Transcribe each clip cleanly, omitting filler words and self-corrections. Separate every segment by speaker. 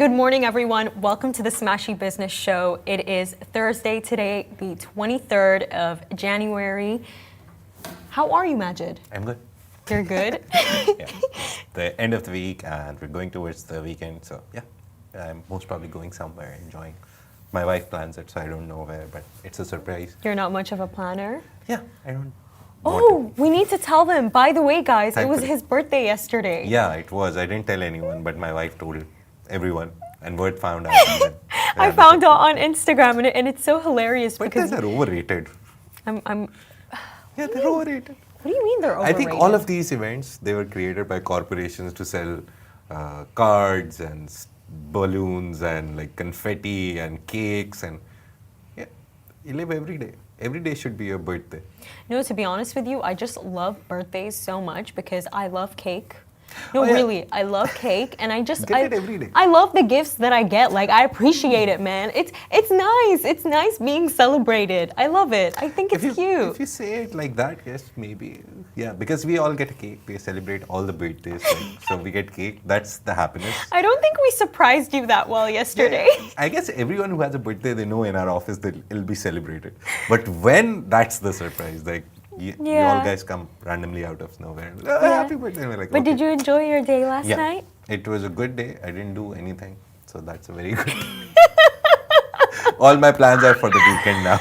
Speaker 1: Good morning, everyone. Welcome to the Smashy Business Show. It is Thursday today, the 23rd of January. How are you, Majid?
Speaker 2: I'm good.
Speaker 1: You're good?
Speaker 2: Yeah. The end of the week and we're going towards the weekend. So yeah, I'm most probably going somewhere, enjoying. My wife plans it, so I don't know where, but it's a surprise.
Speaker 1: You're not much of a planner?
Speaker 2: Yeah, I don't
Speaker 1: Oh, we need to tell them. By the way, guys, it was
Speaker 2: Thankfully.
Speaker 1: his birthday yesterday.
Speaker 2: Yeah, it was. I didn't tell anyone, but my wife told everyone, and word found out. And then,
Speaker 1: I found out on Instagram, and it's so hilarious
Speaker 2: Birthdays
Speaker 1: because
Speaker 2: are overrated.
Speaker 1: I'm.
Speaker 2: Yeah, they're overrated.
Speaker 1: What do you mean they're
Speaker 2: I
Speaker 1: overrated?
Speaker 2: think all of these events, they were created by corporations to sell cards and balloons and like confetti and cakes, and yeah, you live every day. Every day should be your birthday.
Speaker 1: No, to be honest with you, I just love birthdays so much because I love cake. No,
Speaker 2: Oh, yeah.
Speaker 1: really, I love cake, and I just
Speaker 2: Get it every day.
Speaker 1: I love the gifts that I get. Like, I appreciate it, man. It's nice. It's nice being celebrated. I love it. I think it's cute.
Speaker 2: If you say it like that, yes, maybe. Yeah, because we all get a cake. We celebrate all the birthdays. Like, so we get cake. That's the happiness.
Speaker 1: I don't think we surprised you that well yesterday.
Speaker 2: I guess everyone who has a birthday, they know in our office that it'll be celebrated. But when, that's the surprise. Like, you all guys come randomly out of nowhere. Oh, happy birthday. And we're like,
Speaker 1: But
Speaker 2: okay.
Speaker 1: did you enjoy your day last
Speaker 2: Yeah,
Speaker 1: night?
Speaker 2: it was a good day. I didn't do anything. So that's a very good day. All my plans are for the weekend now.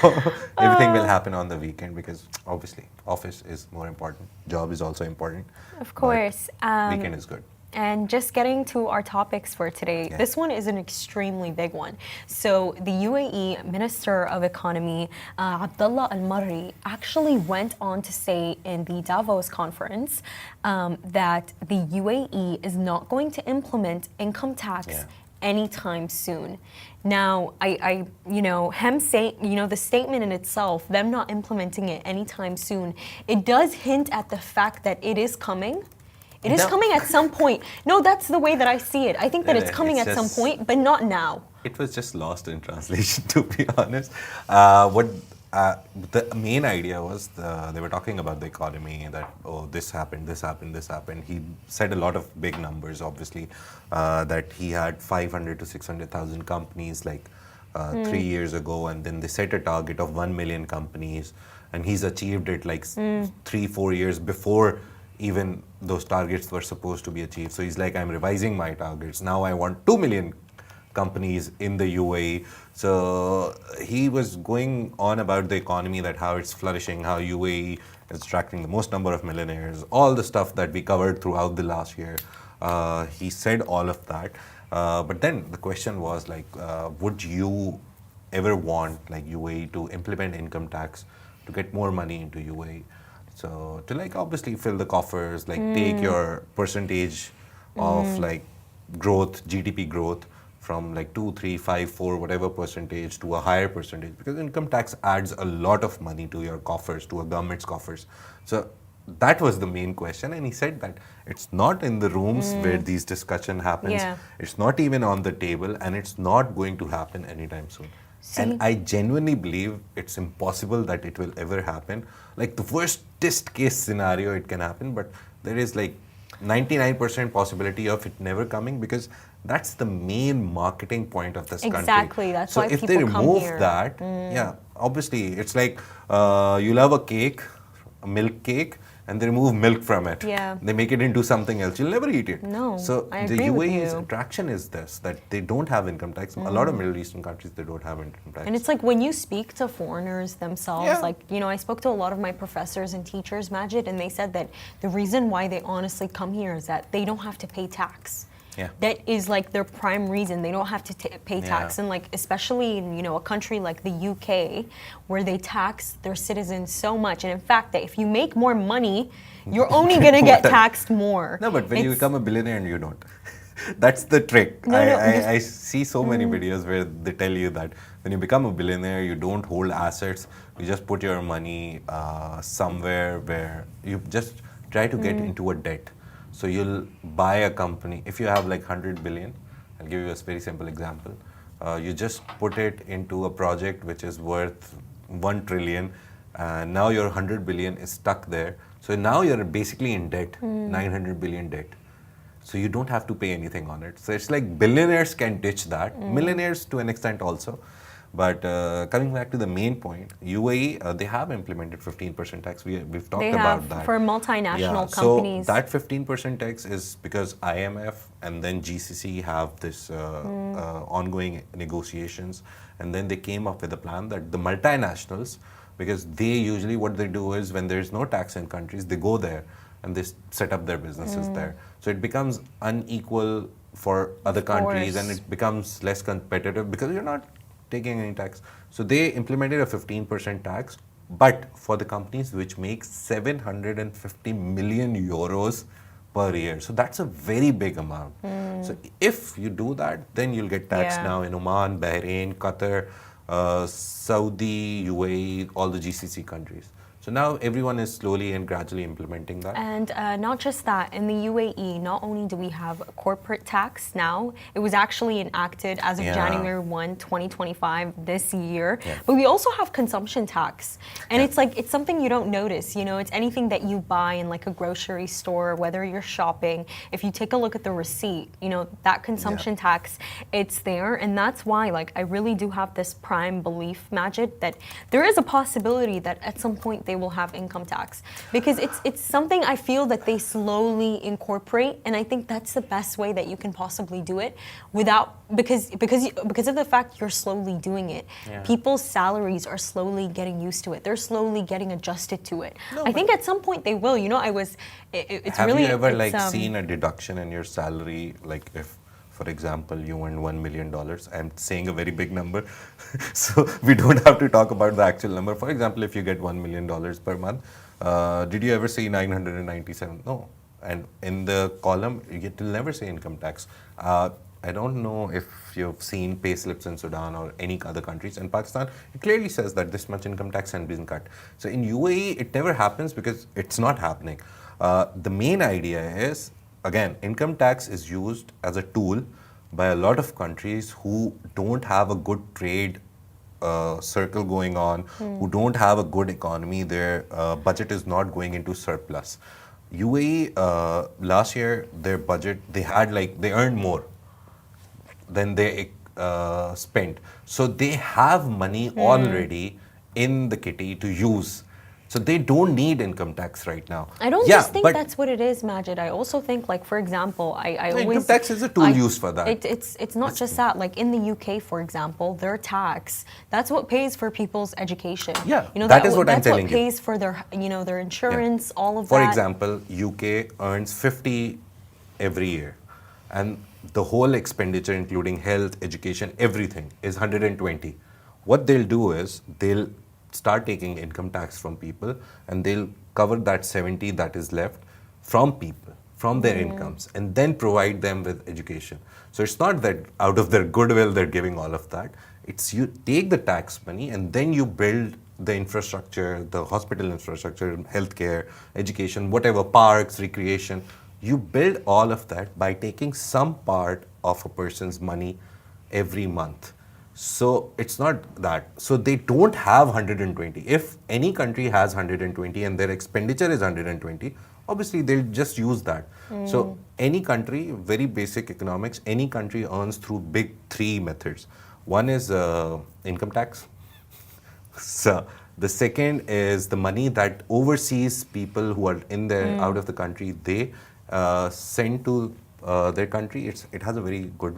Speaker 2: Everything will happen on the weekend because obviously office is more important. Job is also important.
Speaker 1: Of course.
Speaker 2: Weekend is good.
Speaker 1: And just getting to our topics for today, this one is an extremely big one. So the UAE Minister of Economy, Abdullah Al-Marri, actually went on to say in the Davos conference that the UAE is not going to implement income tax anytime soon. Now, him saying, the statement in itself, them not implementing it anytime soon, it does hint at the fact that it is coming. It is coming at some point. No, that's the way that I see it. I think that it's coming at some point, but not now.
Speaker 2: It was just lost in translation, to be honest. The main idea was they were talking about the economy, that, oh, this happened, this happened, this happened. He said a lot of big numbers, obviously, that he had 500 to 600,000 companies like 3 years ago, and then they set a target of 1 million companies, and he's achieved it like 3-4 years before even those targets were supposed to be achieved. So he's like, I'm revising my targets. Now I want 2 million companies in the UAE. So he was going on about the economy, that how it's flourishing, how UAE is attracting the most number of millionaires, all the stuff that we covered throughout the last year. He said all of that. But then the question was like, would you ever want like UAE to implement income tax to get more money into UAE? So to like obviously fill the coffers, like take your percentage of like growth, GDP growth from like 2, 3, 5, 4, whatever percentage to a higher percentage, because income tax adds a lot of money to your coffers, to a government's coffers. So that was the main question, and he said that it's not in the rooms where these discussion happens.
Speaker 1: Yeah.
Speaker 2: It's not even on the table, and it's not going to happen anytime soon. And I genuinely believe it's impossible that it will ever happen. Like the worstest case scenario, it can happen, but there is like 99% possibility of it never coming, because that's the main marketing point of this country.
Speaker 1: Exactly, that's
Speaker 2: so
Speaker 1: why
Speaker 2: if
Speaker 1: people
Speaker 2: they
Speaker 1: come
Speaker 2: remove
Speaker 1: here.
Speaker 2: that, yeah, obviously it's like you love a cake, a milk cake, and they remove milk from it.
Speaker 1: Yeah.
Speaker 2: They make it into something else. You'll never eat it.
Speaker 1: No,
Speaker 2: So
Speaker 1: I
Speaker 2: the
Speaker 1: agree with
Speaker 2: UAE's
Speaker 1: you.
Speaker 2: attraction is this, that they don't have income tax. A lot of Middle Eastern countries, they don't have income tax.
Speaker 1: And it's like when you speak to foreigners themselves, I spoke to a lot of my professors and teachers, Majid, and they said that the reason why they honestly come here is that they don't have to pay tax.
Speaker 2: Yeah.
Speaker 1: That is like their prime reason. They don't have to pay tax. And like, especially in, a country like the UK, where they tax their citizens so much. And in fact, that if you make more money, you're only going to get taxed more.
Speaker 2: No, but when you become a billionaire and you don't. That's the trick. I see so many videos where they tell you that when you become a billionaire, you don't hold assets. You just put your money somewhere where you just try to get into a debt. So you'll buy a company. If you have like 100 billion, I'll give you a very simple example. You just put it into a project which is worth 1 trillion. Now your 100 billion is stuck there. So now you're basically in debt, 900 billion debt. So you don't have to pay anything on it. So it's like billionaires can ditch that, millionaires to an extent also. But coming back to the main point, UAE, they have implemented 15% tax. We've talked
Speaker 1: They
Speaker 2: about
Speaker 1: have
Speaker 2: that.
Speaker 1: for multinational
Speaker 2: So
Speaker 1: companies.
Speaker 2: that 15% tax is because IMF and then GCC have this ongoing negotiations. And then they came up with a plan that the multinationals, because they usually what they do is when there's no tax in countries, they go there and they set up their businesses there. So it becomes unequal for other countries and it becomes less competitive because you're not taking any tax. So they implemented a 15% tax, but for the companies which make 750 million euros per year. So that's a very big amount. So if you do that, then you'll get taxed now in Oman, Bahrain, Qatar, Saudi, UAE, all the GCC countries. So now everyone is slowly and gradually implementing that.
Speaker 1: And not just that, in the UAE, not only do we have corporate tax now, it was actually enacted as of January 1, 2025, this year, but we also have consumption tax. And it's like, it's something you don't notice, you know, it's anything that you buy in like a grocery store, whether you're shopping, if you take a look at the receipt, you know, that consumption tax, it's there. And that's why, like, I really do have this prime belief, Majid, that there is a possibility that at some point they will have income tax, because it's something I feel that they slowly incorporate, and I think that's the best way that you can possibly do it without because of the fact you're slowly doing it. People's salaries are slowly getting used to it. They're slowly getting adjusted to it. I think at some point they will. You know, it's
Speaker 2: have
Speaker 1: really.
Speaker 2: Have you ever like seen a deduction in your salary, like if, for example, you earn $1 million? I'm saying a very big number, so we don't have to talk about the actual number. For example, if you get $1 million per month, did you ever see 997? No. And in the column, it will never say income tax. I don't know if you've seen pay slips in Sudan or any other countries. In Pakistan, it clearly says that this much income tax has been cut. So in UAE, it never happens because it's not happening. The main idea is, again, income tax is used as a tool by a lot of countries who don't have a good trade circle going on, who don't have a good economy. Their budget is not going into surplus. UAE, last year, their budget, they earned more than they spent. So they have money already in the kitty to use. So they don't need income tax right now.
Speaker 1: I don't just think that's what it is, Majid. I also think, like, for example, I always...
Speaker 2: Income tax is a tool used for that.
Speaker 1: It's not just that. Like, in the UK, for example, their tax, that's what pays for people's education.
Speaker 2: Yeah,
Speaker 1: you know,
Speaker 2: that is what I'm telling
Speaker 1: you. That's what pays for their, you know, their insurance, all of that.
Speaker 2: For example, UK earns 50 every year. And the whole expenditure, including health, education, everything, is 120. What they'll do is, they'll start taking income tax from people and they'll cover that 70 that is left from people, from their incomes, and then provide them with education. So it's not that out of their goodwill they're giving all of that. It's you take the tax money and then you build the infrastructure, the hospital infrastructure, healthcare, education, whatever, parks, recreation. You build all of that by taking some part of a person's money every month. So it's not that. So they don't have 120. If any country has 120 and their expenditure is 120, obviously they'll just use that. So any country, very basic economics, any country earns through big three methods. One is income tax. So the second is the money that overseas people who are in there, out of the country, they send to their country. It has a very good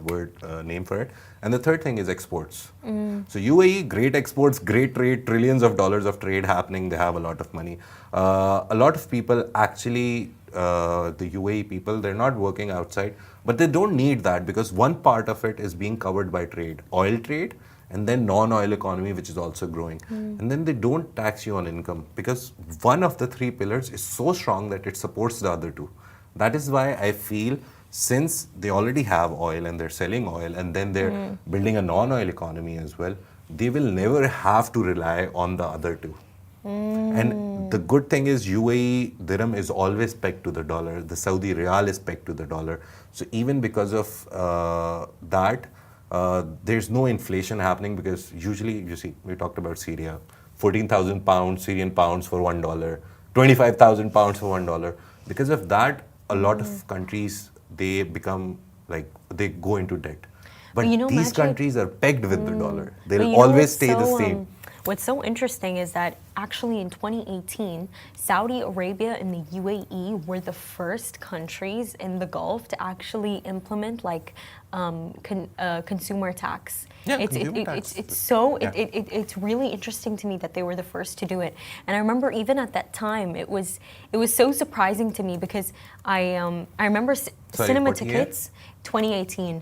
Speaker 2: name for it. And the third thing is exports. So UAE, great exports, great trade, trillions of dollars of trade happening. They have a lot of money. A lot of people actually, the UAE people, they're not working outside, but they don't need that because one part of it is being covered by trade, oil trade, and then non-oil economy, which is also growing. And then they don't tax you on income because one of the three pillars is so strong that it supports the other two. That is why I feel, since they already have oil and they're selling oil and then they're building a non-oil economy as well, they will never have to rely on the other two. And the good thing is UAE dirham is always pegged to the dollar. The Saudi riyal is pegged to the dollar. So even because of that, there's no inflation happening because usually, you see, we talked about Syria, 14,000 pounds, Syrian pounds for $1, 25,000 pounds for $1. Because of that, a lot of countries, they become like, they go into debt. But
Speaker 1: you know,
Speaker 2: these
Speaker 1: Majid,
Speaker 2: countries are pegged with the dollar.
Speaker 1: but
Speaker 2: They'll
Speaker 1: you know
Speaker 2: always
Speaker 1: what's
Speaker 2: stay the
Speaker 1: so,
Speaker 2: same.
Speaker 1: What's so interesting is that actually in 2018, Saudi Arabia and the UAE were the first countries in the Gulf to actually implement like consumer tax.
Speaker 2: Yeah,
Speaker 1: it's
Speaker 2: consumer tax.
Speaker 1: It's really interesting to me that they were the first to do it. And I remember even at that time, it was so surprising to me because I remember cinema
Speaker 2: what year?
Speaker 1: tickets. 2018.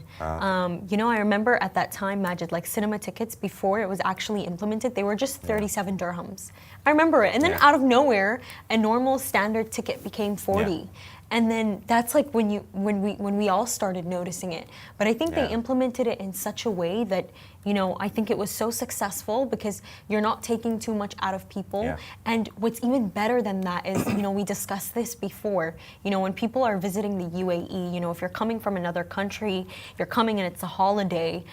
Speaker 1: You know, I remember at that time, Majid, like cinema tickets before it was actually implemented, they were just 37 dirhams. I remember it. And then out of nowhere, a normal standard ticket became 40.
Speaker 2: Yeah.
Speaker 1: And then that's like when we all started noticing it. But I think they implemented it in such a way that, you know, I think it was so successful because you're not taking too much out of people.
Speaker 2: Yeah.
Speaker 1: And what's even better than that is, you know, we discussed this before, you know, when people are visiting the UAE, you know, if you're coming from another country, you're coming and it's a holiday,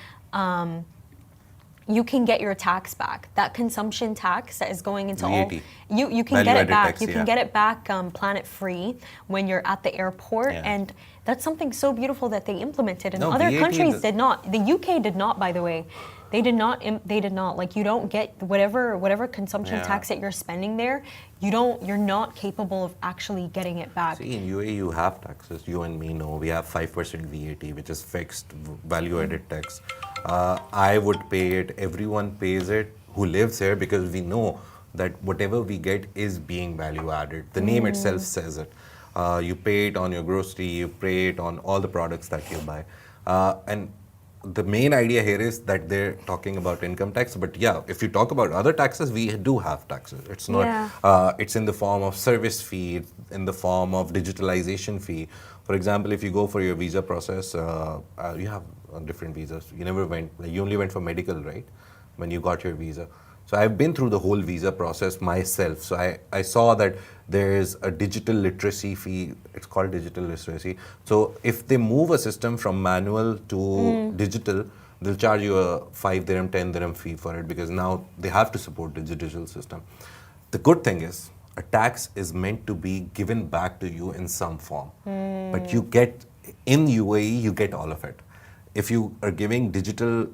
Speaker 1: you can get your tax back. That consumption tax that is going into
Speaker 2: VAT.
Speaker 1: you can get it back.
Speaker 2: Tax,
Speaker 1: you can get it back planet free when you're at the airport, and that's something so beautiful that they implemented. And other
Speaker 2: VAT
Speaker 1: countries did not. The UK did not, by the way. They did not. They did not. Like, you don't get whatever consumption tax that you're spending there. You're not capable of actually getting it back.
Speaker 2: See, in UAE you have taxes. You and me know we have 5% VAT, which is fixed value-added tax. I would pay it. Everyone pays it who lives here, because we know that whatever we get is being value-added. The name itself says it. You pay it on your grocery. You pay it on all the products that you buy, and the main idea here is that they're talking about income tax, but yeah, if you talk about other taxes, we do have taxes. It's not, it's in the form of service fee, it's in the form of digitalization fee. For example, if you go for your visa process, you have different visas. You never went, like, you only went for medical, right? When you got your visa. So I've been through the whole visa process myself. So I saw that there is a digital literacy fee. It's called digital literacy. So if they move a system from manual to digital, they'll charge you a 5 dirham, 10 dirham fee for it, because now they have to support the digital system. The good thing is, a tax is meant to be given back to you in some form. But you get, in UAE, you get all of it. If you are giving digital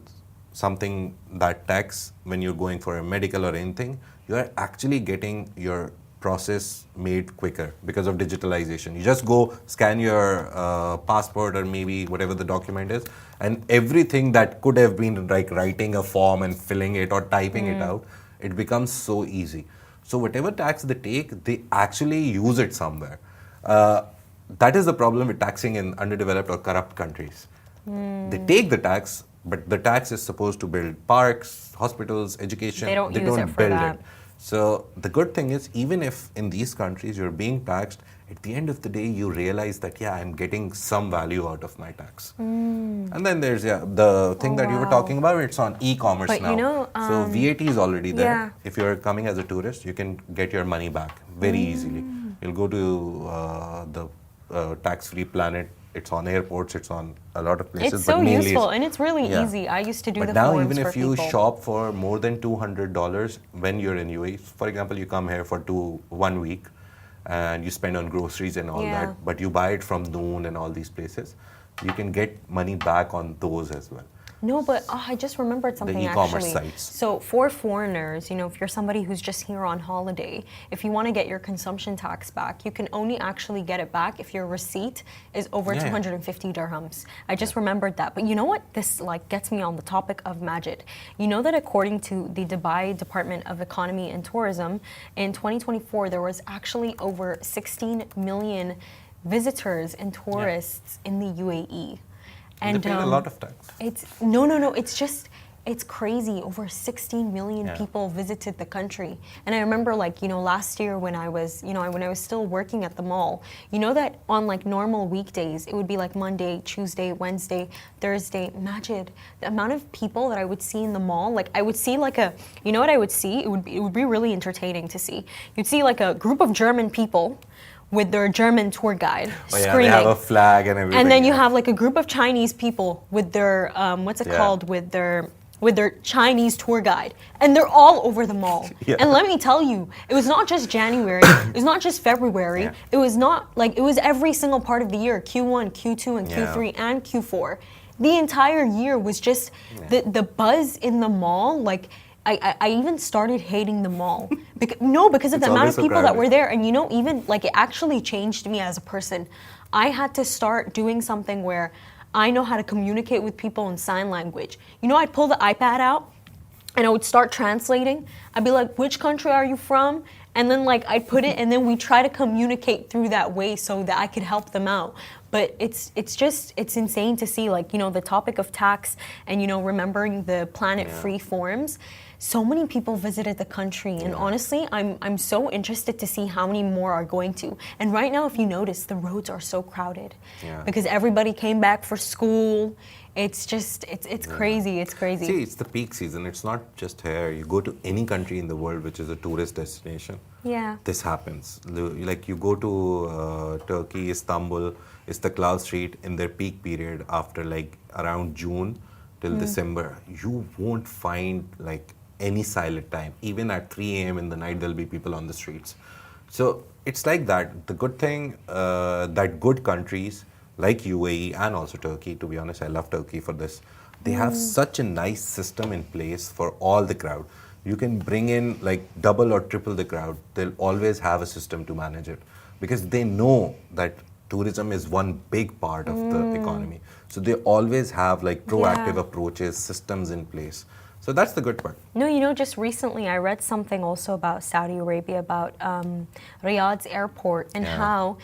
Speaker 2: something, that tax, when you're going for a medical or anything, you are actually getting your process made quicker because of digitalization. You just go scan your passport or maybe whatever the document is, and everything that could have been like writing a form and filling it or typing it out, it becomes so easy. So whatever tax they take, they actually use it somewhere. That is the problem with taxing in underdeveloped or corrupt countries. They take the tax, but the tax is supposed to build parks, hospitals, education.
Speaker 1: They don't use
Speaker 2: don't
Speaker 1: it for
Speaker 2: build
Speaker 1: that.
Speaker 2: it. So the good thing is, even if in these countries you're being taxed, at the end of the day you realize that, yeah, I'm getting some value out of my tax. And then there's the thing that you were talking about, it's on e-commerce
Speaker 1: But
Speaker 2: now.
Speaker 1: you know,
Speaker 2: so VAT is already there.
Speaker 1: yeah.
Speaker 2: If you're coming as a tourist, you can get your money back very easily. You'll go to the tax-free planet. It's on airports, it's on a lot of places.
Speaker 1: It's so
Speaker 2: but mainly
Speaker 1: useful, and it's really easy. I used to do
Speaker 2: but
Speaker 1: the
Speaker 2: now,
Speaker 1: forms
Speaker 2: even
Speaker 1: for
Speaker 2: if you
Speaker 1: people.
Speaker 2: shop for more than $200 when you're in UAE, for example, you come here for 1 week and you spend on groceries and all that, but you buy it from Noon and all these places, you can get money back on those as well.
Speaker 1: No, but I just remembered something
Speaker 2: e-commerce
Speaker 1: actually.
Speaker 2: sites.
Speaker 1: So for foreigners, you know, if you're somebody who's just here on holiday, if you want to get your consumption tax back, you can only actually get it back if your receipt is over 250 dirhams. I just remembered that. But you know what? This like gets me on the topic of Majid. You know that according to the Dubai Department of Economy and Tourism, in 2024 there was actually over 16 million visitors and tourists in the UAE.
Speaker 2: And they paid a lot of tax.
Speaker 1: It's it's crazy. Over 16 million people visited the country. And I remember, like, you know, last year when I was still working at the mall, you know that on like normal weekdays, it would be like Monday, Tuesday, Wednesday, Thursday. Majid, the amount of people that I would see in the mall, like I would see like you know what I would see? It would be really entertaining to see. You'd see like a group of German people with their German tour guide screaming.
Speaker 2: They have a flag and everything.
Speaker 1: And then you have like a group of Chinese people with their what's it called? With with their Chinese tour guide, and they're all over the mall.
Speaker 2: Yeah.
Speaker 1: And let me tell you, it was not just January, it was not just February,
Speaker 2: Yeah.
Speaker 1: it was not like, it was every single part of the year, Q1, Q2, and
Speaker 2: Yeah.
Speaker 1: Q3, and Q4. The entire year was just the buzz in the mall, like, I even started hating the mall. Because of the
Speaker 2: It's
Speaker 1: amount
Speaker 2: always
Speaker 1: of
Speaker 2: so
Speaker 1: people that
Speaker 2: crowded.
Speaker 1: were there. And even like it actually changed me as a person. I had to start doing something where I know how to communicate with people in sign language. I'd pull the iPad out and I would start translating. I'd be like, which country are you from? And then like I'd put it and then we try to communicate through that way so that I could help them out. But it's insane to see like, the topic of tax and, remembering the planet free forms. So many people visited the country, and honestly, I'm so interested to see how many more are going to. And right now, if you notice, the roads are so crowded because everybody came back for school. It's just, it's crazy. It's crazy.
Speaker 2: See, it's the peak season. It's not just here. You go to any country in the world which is a tourist destination.
Speaker 1: Yeah.
Speaker 2: This happens. Like you go to Turkey, Istanbul, Istiklal Street in their peak period after like around June till December. You won't find like any silent time. Even at 3 a.m. in the night, there'll be people on the streets. So it's like that. The good thing that good countries like UAE and also Turkey, to be honest, I love Turkey for this. They have such a nice system in place for all the crowd. You can bring in like double or triple the crowd. They'll always have a system to manage it because they know that tourism is one big part of the economy. So they always have like proactive approaches, systems in place. So that's the good part.
Speaker 1: No, just recently I read something also about Saudi Arabia, about Riyadh's airport and how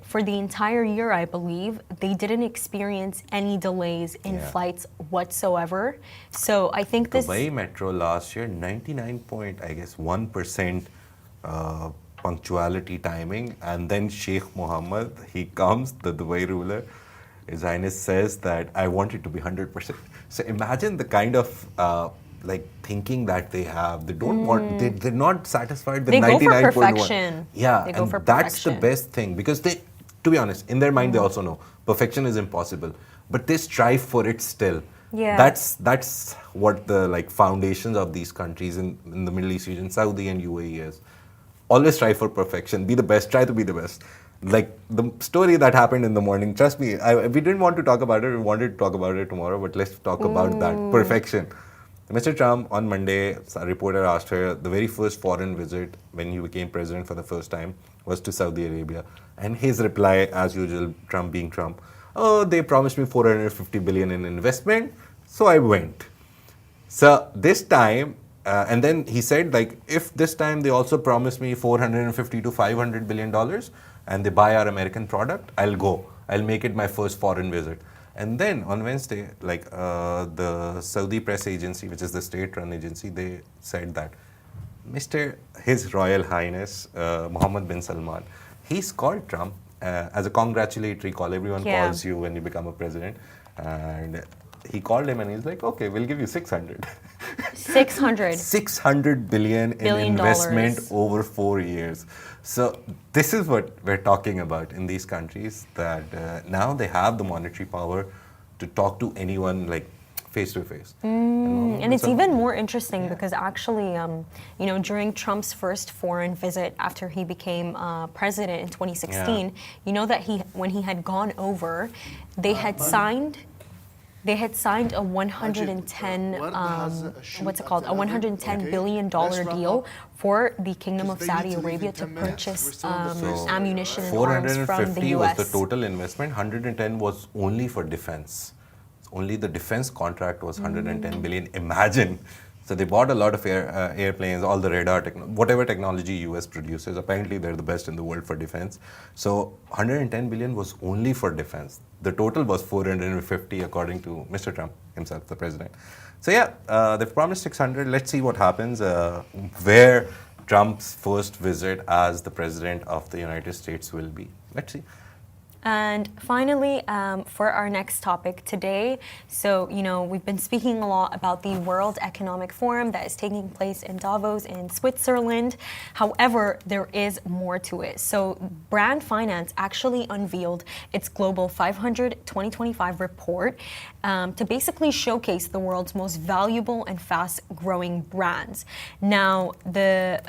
Speaker 1: for the entire year, I believe, they didn't experience any delays in flights whatsoever. So I think this...
Speaker 2: Dubai Metro last year, 1% punctuality timing. And then Sheikh Mohammed, he comes, the Dubai ruler, His Highness says that I want it to be 100%. So imagine the kind of thinking that they have. They don't want. They're not satisfied with 99.1.
Speaker 1: They go for perfection.
Speaker 2: Yeah,
Speaker 1: they go for
Speaker 2: that's the
Speaker 1: perfection.
Speaker 2: best thing because they, to be honest, in their mind they also know perfection is impossible, but they strive for it still.
Speaker 1: Yeah.
Speaker 2: That's what the foundations of these countries in the Middle East region, Saudi and UAE is. Always strive for perfection. Be the best. Try to be the best. Like the story that happened in the morning, trust me, we didn't want to talk about it. We wanted to talk about it tomorrow, but let's talk about that. Perfection. Mr. Trump, on Monday, a reporter asked her, the very first foreign visit when he became president for the first time was to Saudi Arabia. And his reply, as usual, Trump being Trump, oh, they promised me $450 billion in investment, so I went. So this time, and then he said, if this time they also promise me $450 to $500 billion and they buy our American product, I'll go. I'll make it my first foreign visit. And then on Wednesday, the Saudi press agency, which is the state-run agency, they said that His Royal Highness Mohammed bin Salman, he's called Trump as a congratulatory call. Everyone calls you when you become a president. And he called him and he's like, okay, we'll give you 600. 600 billion in investment over 4 years. So this is what we're talking about in these countries, that now they have the monetary power to talk to anyone face to face.
Speaker 1: And it's even more interesting because actually, during Trump's first foreign visit after he became president in 2016, that when he had gone over, they had signed a 110 $110 billion deal for the Kingdom of Saudi Arabia to purchase ammunition and arms from the US.
Speaker 2: Was the total investment. 110 was only for defense. Only the defense contract was 110 billion. Imagine. So they bought a lot of airplanes, all the radar, whatever technology US produces. Apparently they're the best in the world for defense. So 110 billion was only for defense. The total was 450 according to Mr. Trump himself, the president. So they've promised 600. Let's see what happens. Where Trump's first visit as the president of the United States will be. Let's see.
Speaker 1: And finally, for our next topic today, so, we've been speaking a lot about the World Economic Forum that is taking place in Davos in Switzerland. However, there is more to it. So Brand Finance actually unveiled its Global 500 2025 report to basically showcase the world's most valuable and fast-growing brands. Now, the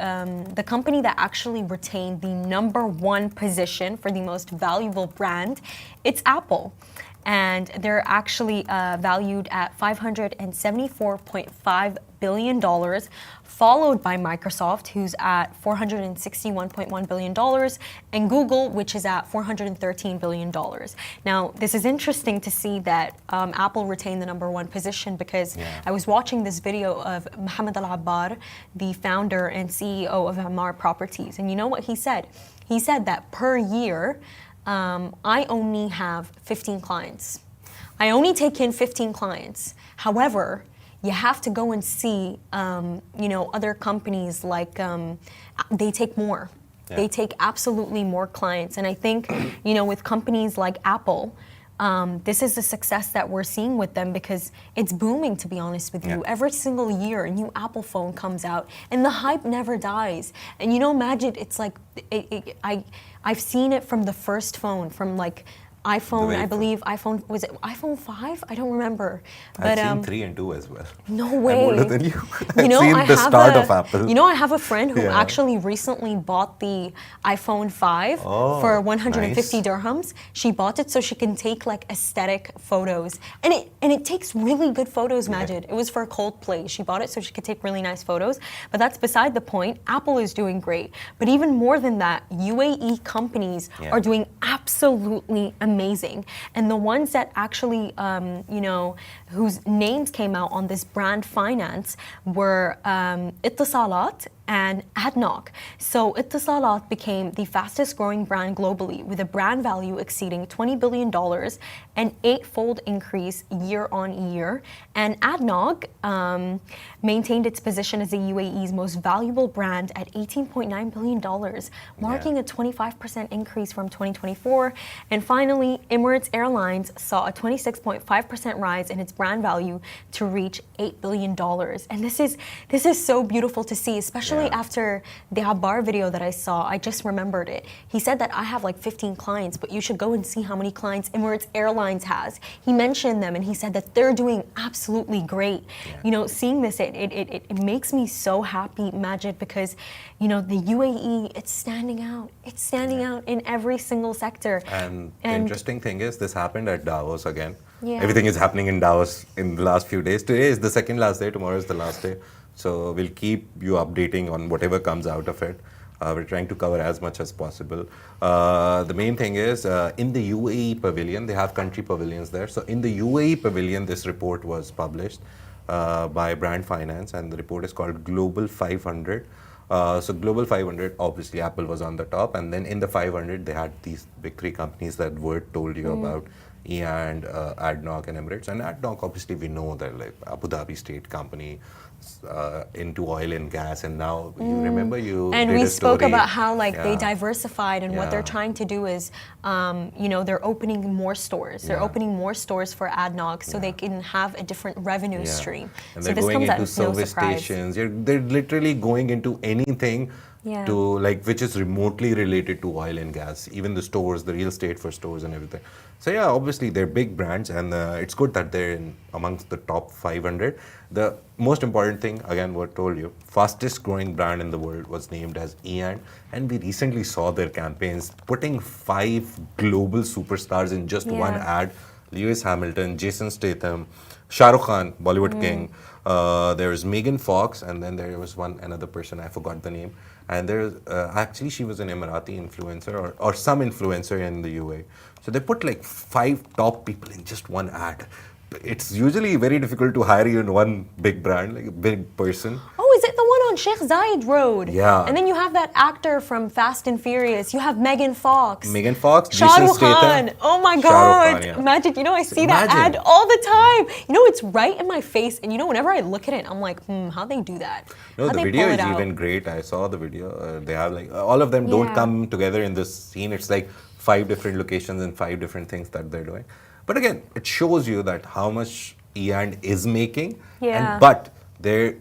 Speaker 1: company that actually retained the #1 position for the most valuable brand, it's Apple. And they're actually valued at $574.5 billion, followed by Microsoft, who's at $461.1 billion, and Google, which is at $413 billion. Now, this is interesting to see that Apple retained the #1 position because I was watching this video of Mohammed Al-Abbar, the founder and CEO of Ammar Properties. And you know what he said? He said that per year, I only have 15 clients. I only take in 15 clients. However, you have to go and see, other companies like they take more. Yeah. They take absolutely more clients. And I think, with companies like Apple, this is the success that we're seeing with them because it's booming, to be honest with you. Every single year, a new Apple phone comes out, and the hype never dies. And Majid, it's like I've seen it from the first phone, from like iPhone, I believe was it iPhone 5? I don't remember.
Speaker 2: But I've seen 3 and 2 as well.
Speaker 1: No way.
Speaker 2: I'm older than you. I've seen the start of Apple.
Speaker 1: I have a friend who actually recently bought the iPhone 5 for 150 dirhams. She bought it so she can take like aesthetic photos. And it takes really good photos, Majid. It was for Coldplay. She bought it so she could take really nice photos. But that's beside the point. Apple is doing great. But even more than that, UAE companies are doing absolutely amazing. And the ones that actually, whose names came out on this Brand Finance were Ittisalat and ADNOC. So Ittisalat became the fastest growing brand globally with a brand value exceeding $20 billion, an 8-fold increase year on year. And ADNOC maintained its position as the UAE's most valuable brand at $18.9 billion, marking a 25% increase from 2024. And finally, Emirates Airlines saw a 26.5% rise in its brand value to reach $8 billion. And this is so beautiful to see, especially after the Abbar video that I saw. I just remembered it. He said that I have like 15 clients, but you should go and see how many clients Emirates Airlines has. He mentioned them and he said that they're doing absolutely great. Seeing this, it makes me so happy, Majid, because the UAE, it's standing out. It's standing out in every single sector.
Speaker 2: And the interesting thing is, this happened at Davos again. Everything is happening in Davos in the last few days. Today is the second last day, tomorrow is the last day. So we'll keep you updating on whatever comes out of it. We're trying to cover as much as possible. The main thing is, in the UAE pavilion, they have country pavilions there. So in the UAE pavilion, this report was published by Brand Finance, and the report is called Global 500. So Global 500, obviously Apple was on the top, and then in the 500, they had these big 3 companies that Word told you about. And ADNOC and Emirates. And ADNOC, obviously, we know they're like Abu Dhabi state company into oil and gas. And now, you remember you
Speaker 1: and
Speaker 2: did
Speaker 1: we
Speaker 2: a
Speaker 1: spoke
Speaker 2: story.
Speaker 1: about how they diversified, and what they're trying to do is, they're opening more stores. They're opening more stores for ADNOC so they can have a different revenue stream.
Speaker 2: And
Speaker 1: so
Speaker 2: they're
Speaker 1: this
Speaker 2: going
Speaker 1: comes
Speaker 2: into service stations. They're literally going into anything to which is remotely related to oil and gas, even the stores, the real estate for stores and everything. So obviously they're big brands, and it's good that they're amongst the top 500. The most important thing, again, what I told you, fastest growing brand in the world was named as Aeon, and we recently saw their campaigns putting 5 global superstars in just one ad. Lewis Hamilton, Jason Statham, Shah Rukh Khan, Bollywood king. There was Megan Fox, and then there was another person, I forgot the name. And there's actually she was an Emirati influencer or some influencer in the UAE. So they put like 5 top people in just one ad. It's usually very difficult to hire you in one big brand, like a big person.
Speaker 1: Oh, is it the one on on Sheikh Zayed Road.
Speaker 2: Yeah.
Speaker 1: And then you have that actor from Fast and Furious. You have Megan Fox.
Speaker 2: Megan Fox,
Speaker 1: Shah
Speaker 2: Jason
Speaker 1: Rukh Khan.
Speaker 2: Statham.
Speaker 1: Oh my
Speaker 2: Shah Rukh
Speaker 1: God.
Speaker 2: Khan, yeah.
Speaker 1: Imagine, I see that
Speaker 2: Imagine.
Speaker 1: ad all the time. It's right in my face. And whenever I look at it, I'm like, how'd they do that?
Speaker 2: No,
Speaker 1: How'd
Speaker 2: the
Speaker 1: they
Speaker 2: video
Speaker 1: pull
Speaker 2: is
Speaker 1: it out?
Speaker 2: even great. I saw the video. They have like, all of them don't
Speaker 1: Yeah.
Speaker 2: come together in this scene. It's like 5 different locations and 5 different things that they're doing. But again, it shows you that how much E&D is making.
Speaker 1: Yeah.
Speaker 2: But they're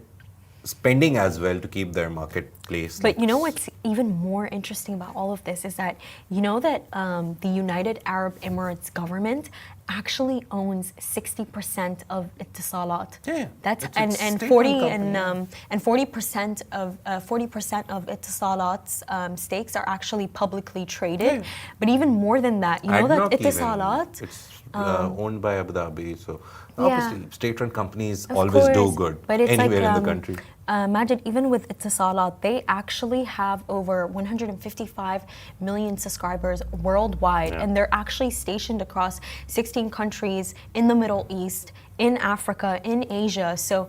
Speaker 2: spending as well to keep their marketplace.
Speaker 1: But what's even more interesting about all of this is that the United Arab Emirates government actually owns 60% of Etisalat.
Speaker 2: Yeah,
Speaker 1: That's
Speaker 2: it's a
Speaker 1: and
Speaker 2: state-owned
Speaker 1: 40
Speaker 2: company,
Speaker 1: and 40% of 40% of Etisalat's stakes are actually publicly traded.
Speaker 2: Yeah.
Speaker 1: But even more than that, that
Speaker 2: ADNOC even,
Speaker 1: Etisalat.
Speaker 2: it's owned by Abu Dhabi, so
Speaker 1: Yeah.
Speaker 2: obviously state-run companies
Speaker 1: Of
Speaker 2: always do
Speaker 1: course,
Speaker 2: good
Speaker 1: but it's
Speaker 2: anywhere
Speaker 1: like,
Speaker 2: in the country.
Speaker 1: Majid, even with Etisalat, they actually have over 155 million subscribers worldwide,
Speaker 2: Yeah.
Speaker 1: and they're actually stationed across 16 countries in the Middle East, in Africa, in Asia. So,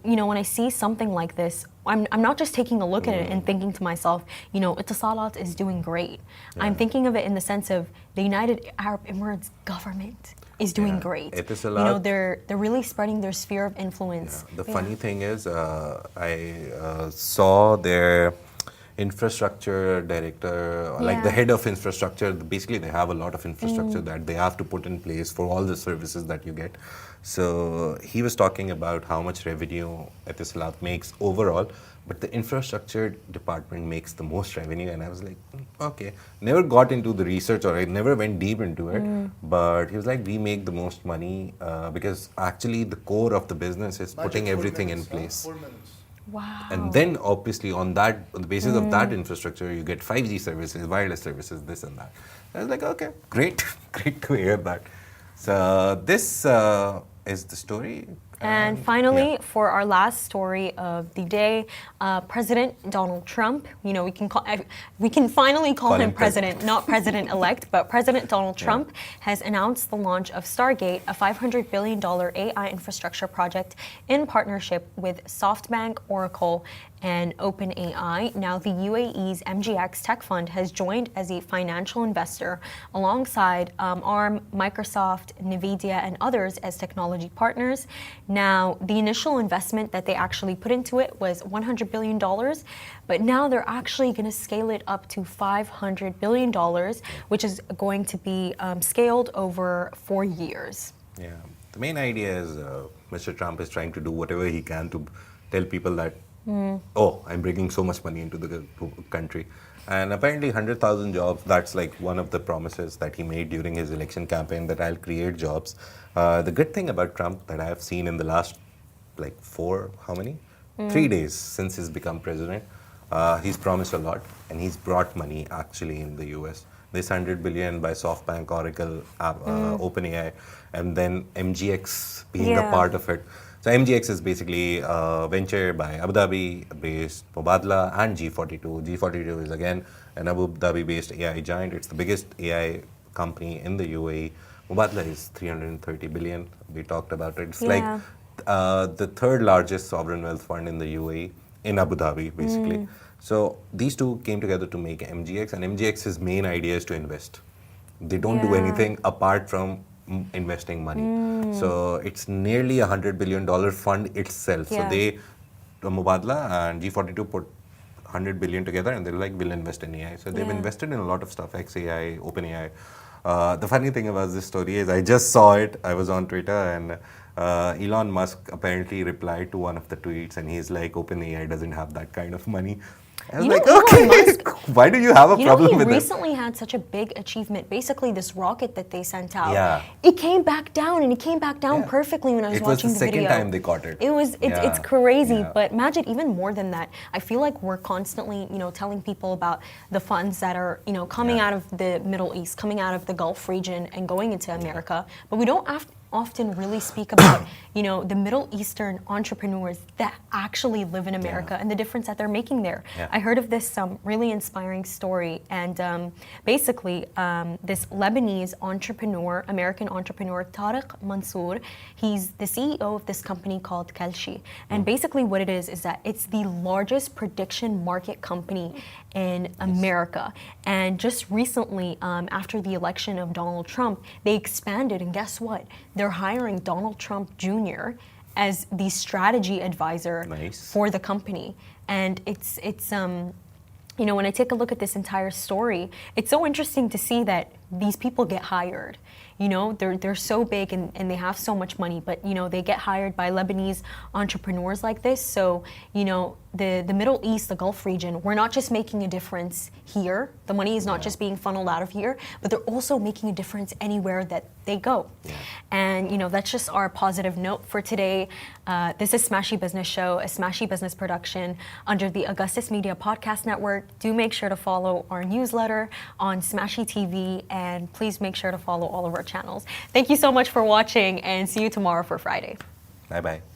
Speaker 1: when I see something like this, I'm not just taking a look at it and thinking to myself, Etisalat is doing great. I'm thinking of it in the sense of the United Arab Emirates government is doing
Speaker 2: Yeah.
Speaker 1: great.
Speaker 2: Etisalat-
Speaker 1: They're really spreading their sphere of influence.
Speaker 2: Yeah. The funny thing is, I saw their infrastructure director, like the
Speaker 1: Yeah.
Speaker 2: head of infrastructure. Basically, they have a lot of infrastructure that they have to put in place for all the services that you get. So he was talking about how much revenue Etisalat makes overall, but the infrastructure department makes the most revenue. And I was like, okay. Never got into the research, or I never went deep into it. But he was like, we make the most money because actually the core of the business is putting everything in place.
Speaker 3: 4 minutes.
Speaker 1: Wow.
Speaker 2: And then obviously on the basis of that infrastructure, you get 5G services, wireless services, this and that. I was like, okay, great, great to hear that. So this is the story.
Speaker 1: And finally,
Speaker 2: yeah.
Speaker 1: for our last story of the day, President Donald Trump. We can finally call him president, not president-elect, but President Donald Trump has announced the launch of Stargate, a $500 billion AI infrastructure project in partnership with SoftBank, Oracle, and OpenAI. Now, the UAE's MGX tech fund has joined as a financial investor alongside ARM, Microsoft, NVIDIA, and others as technology partners. Now, the initial investment that they actually put into it was $100 billion, but now they're actually going to scale it up to $500 billion, which is going to be scaled over 4 years.
Speaker 2: Yeah. The main idea is Mr. Trump is trying to do whatever he can to tell people that, oh, I'm bringing so much money into the country. And apparently 100,000 jobs, that's like one of the promises that he made during his election campaign, that I'll create jobs. The good thing about Trump that I have seen in the last like 3 days since he's become president, he's promised a lot, and he's brought money actually in the US. This 100 billion by SoftBank, Oracle, OpenAI, and then MGX being a part of it. So MGX is basically a venture by Abu Dhabi-based Mubadala and G42. G42 is again an Abu Dhabi-based AI giant. It's the biggest AI company in the UAE. Mubadala is 330 billion. We talked about it. It's like the third largest sovereign wealth fund in the UAE, in Abu Dhabi, basically. So these two came together to make MGX, and MGX's main idea is to invest. They don't do anything apart from investing money. So it's nearly $100 billion fund itself. So they, Mubadala and G42 put 100 billion together, and they're like, we'll invest in AI. So they've invested in a lot of stuff, XAI, OpenAI. The funny thing about this story is I just saw it. I was on Twitter, and Elon Musk apparently replied to one of the tweets, and he's like, OpenAI doesn't have that kind of money. I was like, okay, Musk, why do you have a problem with it?
Speaker 1: He recently had such a big achievement. Basically, this rocket that they sent out,
Speaker 2: Yeah.
Speaker 1: it came back down, and it came back down perfectly when I was watching the video.
Speaker 2: It was the second time they caught it.
Speaker 1: It's crazy. But Majid, even more than that, I feel like we're constantly, telling people about the funds that are, coming out of the Middle East, coming out of the Gulf region, and going into America. But we don't often really speak about, the Middle Eastern entrepreneurs that actually live in America and the difference that they're making there.
Speaker 2: Yeah.
Speaker 1: I heard of this really inspiring story, and basically, this Lebanese entrepreneur, American entrepreneur, Tariq Mansour, he's the CEO of this company called Kalshi. And basically what it is that it's the largest prediction market company in America. And just recently, after the election of Donald Trump, they expanded, and guess what? They're hiring Donald Trump Jr. as the strategy advisor for the company. And it's when I take a look at this entire story, it's so interesting to see that these people get hired. They're so big and they have so much money, but they get hired by Lebanese entrepreneurs like this. So the Middle East, the Gulf region, we're not just making a difference here. The money is not just being funneled out of here, but they're also making a difference anywhere that they go. And that's just our positive note for today. This is Smashy Business Show, a Smashy Business production under the Augustus Media Podcast Network. Do make sure to follow our newsletter on Smashy TV, and please make sure to follow all of our channels. Thank you so much for watching, and see you tomorrow for Friday.
Speaker 2: Bye-bye.